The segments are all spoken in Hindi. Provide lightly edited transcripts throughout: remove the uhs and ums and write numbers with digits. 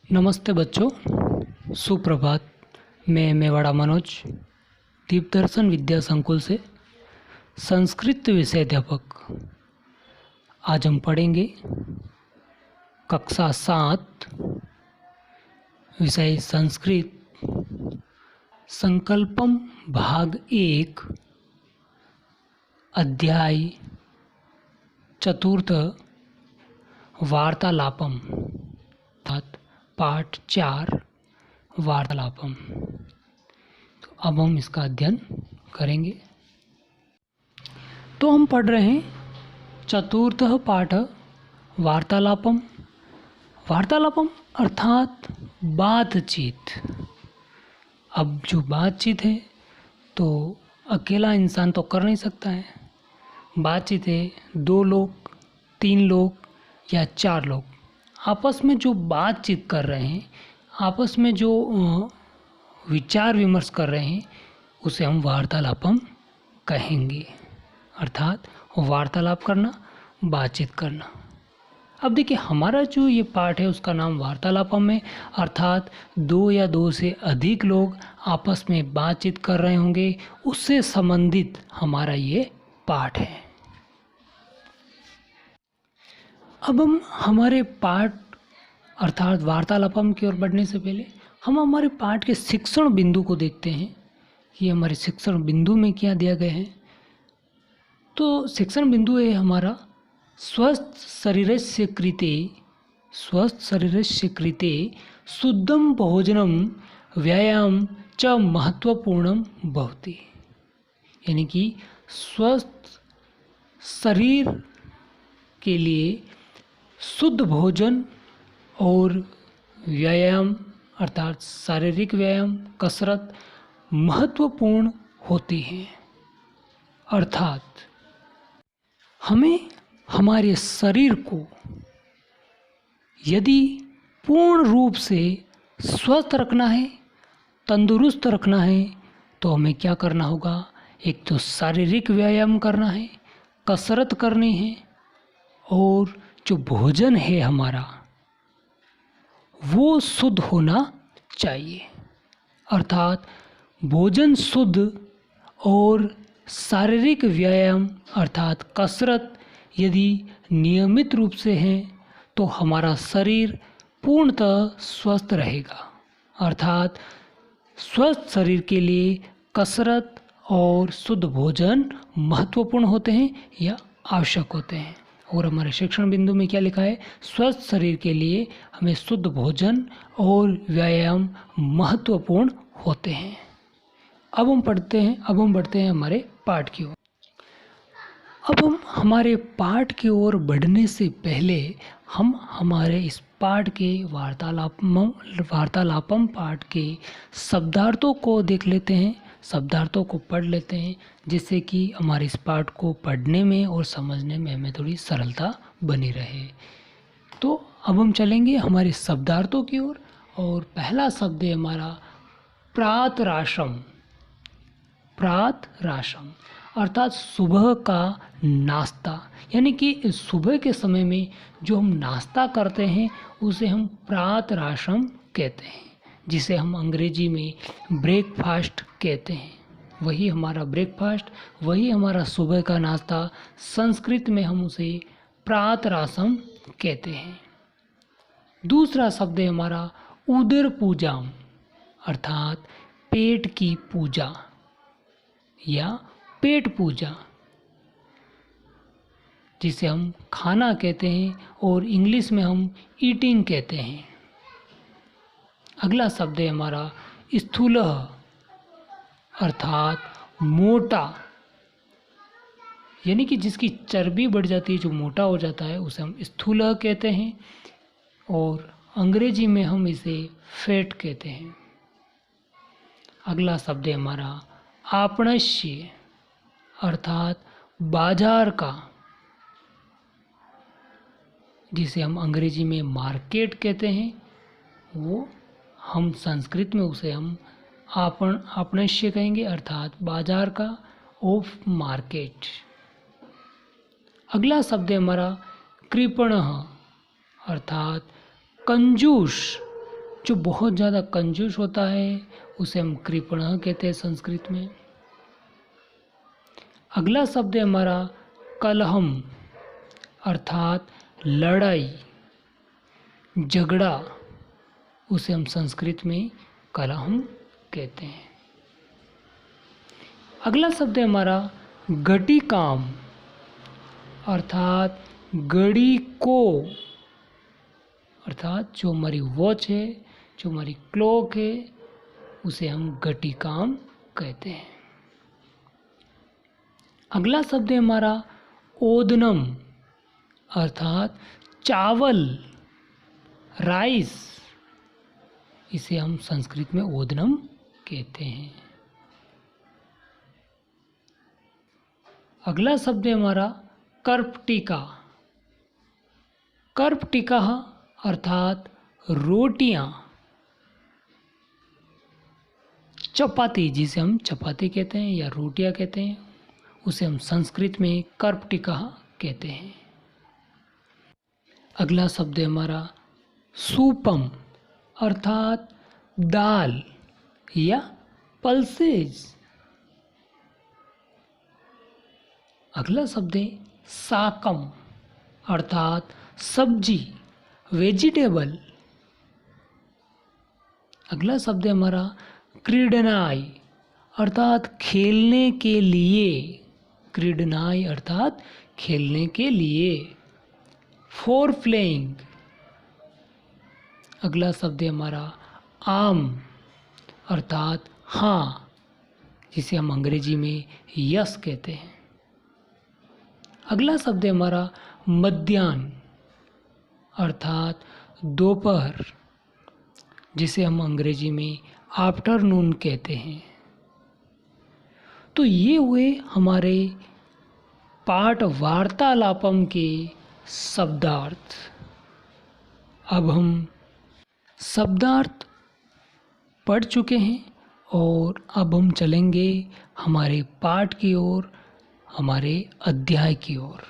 नमस्ते बच्चों, सुप्रभात। मैं मेवाड़ा मनोज दीप दर्शन विद्या संकुल से संस्कृत विषय अध्यापक। आज हम पढ़ेंगे कक्षा 7 विषय संस्कृत संकल्पम भाग 1 अध्याय 4 वार्तालापम पाठ 4 वार्तालापम। तो अब हम इसका अध्ययन करेंगे। तो हम पढ़ रहे हैं 4 पाठ वार्तालापम। वार्तालापम अर्थात बातचीत। अब जो बातचीत है तो अकेला इंसान तो कर नहीं सकता है। बातचीत है 2 लोग, 3 लोग या 4 लोग आपस में जो बातचीत कर रहे हैं, आपस में जो विचार विमर्श कर रहे हैं, उसे हम वार्तालापम कहेंगे। अर्थात वार्तालाप करना, बातचीत करना। अब देखिए, हमारा जो ये पाठ है उसका नाम वार्तालापम है। अर्थात 2 या 2 से अधिक लोग आपस में बातचीत कर रहे होंगे, उससे संबंधित हमारा ये पाठ है। अब हम हमारे पाठ अर्थात वार्तालापम की ओर बढ़ने से पहले हम हमारे पाठ के शिक्षण बिंदु को देखते हैं कि हमारे शिक्षण बिंदु में क्या दिया गया है। तो शिक्षण बिंदु है हमारा स्वस्थ शरीरस्य कृते शुद्धम भोजनम व्यायाम च महत्वपूर्णम भवति। यानी कि स्वस्थ शरीर के लिए शुद्ध भोजन और व्यायाम अर्थात शारीरिक व्यायाम, कसरत महत्वपूर्ण होती है। अर्थात हमें हमारे शरीर को यदि पूर्ण रूप से स्वस्थ रखना है, तंदुरुस्त रखना है, तो हमें क्या करना होगा? एक तो शारीरिक व्यायाम करना है, कसरत करनी है, और जो भोजन है हमारा वो शुद्ध होना चाहिए। अर्थात भोजन शुद्ध और शारीरिक व्यायाम अर्थात कसरत यदि नियमित रूप से है तो हमारा शरीर पूर्णतः स्वस्थ रहेगा। अर्थात स्वस्थ शरीर के लिए कसरत और शुद्ध भोजन महत्वपूर्ण होते हैं या आवश्यक होते हैं। और हमारे शिक्षण बिंदु में क्या लिखा है? स्वस्थ शरीर के लिए हमें शुद्ध भोजन और व्यायाम महत्वपूर्ण होते हैं। अब हम बढ़ते हैं हमारे पाठ की ओर। अब हम हमारे पाठ की ओर बढ़ने से पहले हम हमारे इस पाठ के वार्तालापम पाठ के शब्दार्थों को देख लेते हैं, शब्दार्थों को पढ़ लेते हैं, जिससे कि हमारे इस पाठ को पढ़ने में और समझने में हमें थोड़ी सरलता बनी रहे। तो अब हम चलेंगे हमारे शब्दार्थों की ओर। और पहला शब्द है हमारा प्रातराशम। प्रातराशम अर्थात सुबह का नाश्ता। यानी कि सुबह के समय में जो हम नाश्ता करते हैं उसे हम प्रातराशम कहते हैं, जिसे हम अंग्रेजी में ब्रेकफास्ट कहते हैं। वही हमारा ब्रेकफास्ट, वही हमारा सुबह का नाश्ता। संस्कृत में हम उसे प्रातराशम कहते हैं। दूसरा शब्द है हमारा उदर पूजाम अर्थात पेट की पूजा या पेट पूजा, जिसे हम खाना कहते हैं और इंग्लिश में हम ईटिंग कहते हैं। अगला शब्द है हमारा स्थूलः अर्थात मोटा, यानी कि जिसकी चर्बी बढ़ जाती है, जो मोटा हो जाता है, उसे हम स्थूलः कहते हैं और अंग्रेजी में हम इसे फैट कहते हैं। अगला शब्द है हमारा आपणस्य अर्थात बाजार का, जिसे हम अंग्रेजी में मार्केट कहते हैं। वो हम संस्कृत में उसे हम आपणस्य कहेंगे अर्थात बाजार का, ऑफ मार्केट। अगला शब्द है हमारा कृपणः अर्थात कंजूस, जो बहुत ज़्यादा कंजूस होता है उसे हम कृपणः कहते हैं संस्कृत में। अगला शब्द है हमारा कलहम, अर्थात लड़ाई, झगड़ा, उसे हम संस्कृत में कलहम कहते हैं। अगला शब्द है हमारा घटिकाम, अर्थात घड़ी को, अर्थात जो हमारी वॉच है, जो हमारी क्लॉक है, उसे हम घटिकाम कहते हैं। अगला शब्द है हमारा ओदनम, अर्थात चावल, राइस, इसे हम संस्कृत में ओदनम कहते हैं। अगला शब्द है हमारा कर्पटिका, कर्पटिका अर्थात रोटियां, चपाती, जिसे हम चपाती कहते हैं या रोटियां कहते हैं, उसे हम संस्कृत में कर्पटिका कहते हैं। अगला शब्द है हमारा सूपम, अर्थात दाल या पल्सेज। अगला शब्द है साकम, अर्थात सब्जी, वेजिटेबल। अगला शब्द है हमारा क्रीडनाय, अर्थात खेलने के लिए, क्रीडनाय अर्थात खेलने के लिए, फॉर प्लेइंग। अगला शब्द है हमारा आम, अर्थात हाँ, जिसे हम अंग्रेजी में यस कहते हैं। अगला शब्द है हमारा मध्याह्न, अर्थात दोपहर, जिसे हम अंग्रेजी में आफ्टरनून कहते हैं। तो ये हुए हमारे पाठ वार्तालापम के शब्दार्थ। अब हम शब्दार्थ पढ़ चुके हैं और अब हम चलेंगे हमारे पाठ की ओर, हमारे अध्याय की ओर।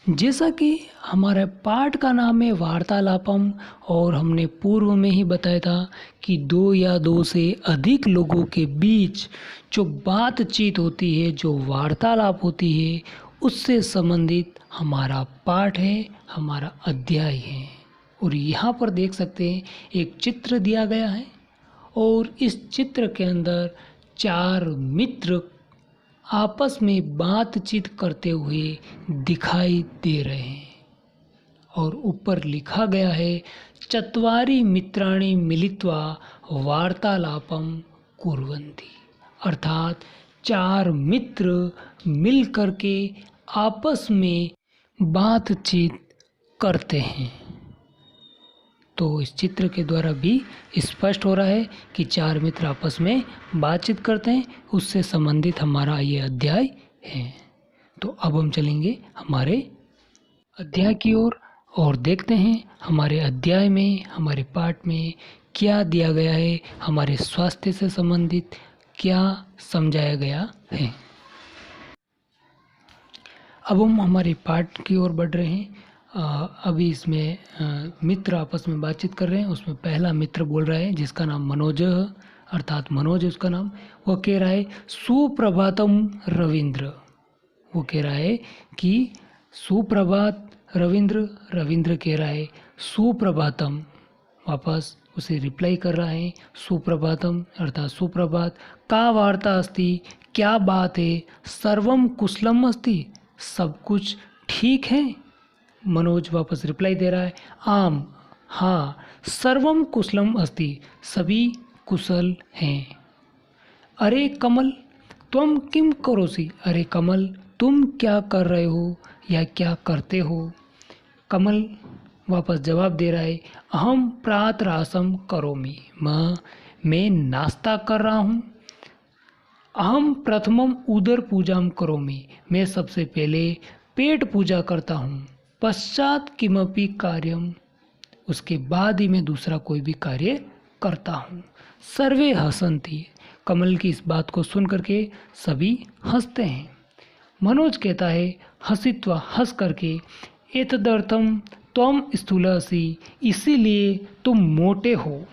जैसा कि हमारे पाठ का नाम है वार्तालापम, और हमने पूर्व में ही बताया था कि 2 या 2 से अधिक लोगों के बीच जो बातचीत होती है, जो वार्तालाप होती है, उससे संबंधित हमारा पाठ है, हमारा अध्याय है। और यहाँ पर देख सकते हैं एक चित्र दिया गया है और इस चित्र के अंदर 4 मित्र आपस में बातचीत करते हुए दिखाई दे रहे हैं और ऊपर लिखा गया है चत्वारि मित्राणि मिलित्वा वार्तालापम कुर्वन्ति, अर्थात 4 मित्र मिल करके आपस में बातचीत करते हैं। तो इस चित्र के द्वारा भी स्पष्ट हो रहा है कि 4 मित्र आपस में बातचीत करते हैं, उससे संबंधित हमारा ये अध्याय है। तो अब हम चलेंगे हमारे अध्याय की ओर और देखते हैं हमारे अध्याय में, हमारे पाठ में क्या दिया गया है, हमारे स्वास्थ्य से संबंधित क्या समझाया गया है। अब हम हमारे पाठ की ओर बढ़ रहे हैं। अभी इसमें मित्र आपस में बातचीत कर रहे हैं। उसमें पहला मित्र बोल रहा है जिसका नाम मनोज है, अर्थात मनोज है उसका नाम। वो कह रहा है सुप्रभातम रविंद्र। वो कह रहा है कि सुप्रभात रविंद्र। रविंद्र कह रहा है सुप्रभातम, वापस उसे रिप्लाई कर रहा है सुप्रभातम अर्थात सुप्रभात। का वार्ता अस्ति, क्या बात है। सर्वम कुशलम अस्ति, सब कुछ ठीक है। मनोज वापस रिप्लाई दे रहा है आम, हाँ। सर्वम कुशलम अस्ति, सभी कुशल हैं। अरे कमल त्वम किम करोसि, अरे कमल तुम क्या कर रहे हो या क्या करते हो। कमल वापस जवाब दे रहा है अहम प्रातरासम करोमि, मैं नाश्ता कर रहा हूँ। अहम प्रथमम उदर पूजाम करोमि, मैं सबसे पहले पेट पूजा करता हूँ। पश्चात किमपि कार्यम, उसके बाद ही मैं दूसरा कोई भी कार्य करता हूँ। सर्वे हसन्ति, कमल की इस बात को सुन करके सभी हंसते हैं। मनोज कहता है हसित्वा, हंस करके, एतदर्थम त्वम स्थूलसी, इसीलिए तुम मोटे हो।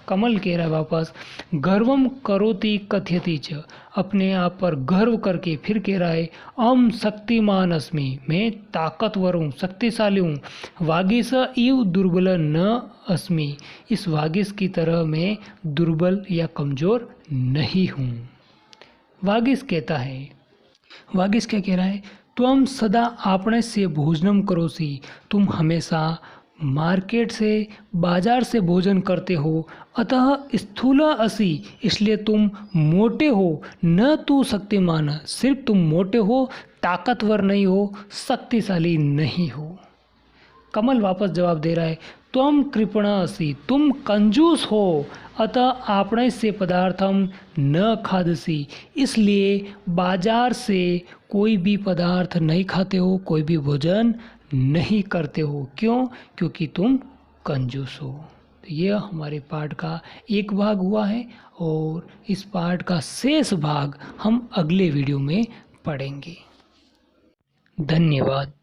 कमल कह रहा है वापस, गर्वम करोति कथयति च, अपने आप पर गर्व करके फिर कह रहा है, अम शक्तिमान अस्मि, मैं ताकतवर हूँ, शक्तिशाली हूँ। वागीश इव दुर्बल न अस्मि, इस वागीश की तरह मैं दुर्बल या कमजोर नहीं हूँ। वागीश कहता है, वागीश क्या कह रहा है, त्वम सदा आपणे से भोजनम करोसि, तुम हमेशा मार्केट से, बाजार से भोजन करते हो। अतः स्थूला असि, इसलिए तुम मोटे हो। न तू शक्तिमान, सिर्फ तुम मोटे हो, ताकतवर नहीं हो, शक्तिशाली नहीं हो। कमल वापस जवाब दे रहा है, त्वम कृपणा असि, तुम कंजूस हो। अतः आपणे से पदार्थम न खादसी, इसलिए बाजार से कोई भी पदार्थ नहीं खाते हो, कोई भी भोजन नहीं करते हो। क्यों? क्योंकि तुम कंजूस हो। तो यह हमारे पाठ का एक भाग हुआ है और इस पाठ का शेष भाग हम अगले वीडियो में पढ़ेंगे। धन्यवाद।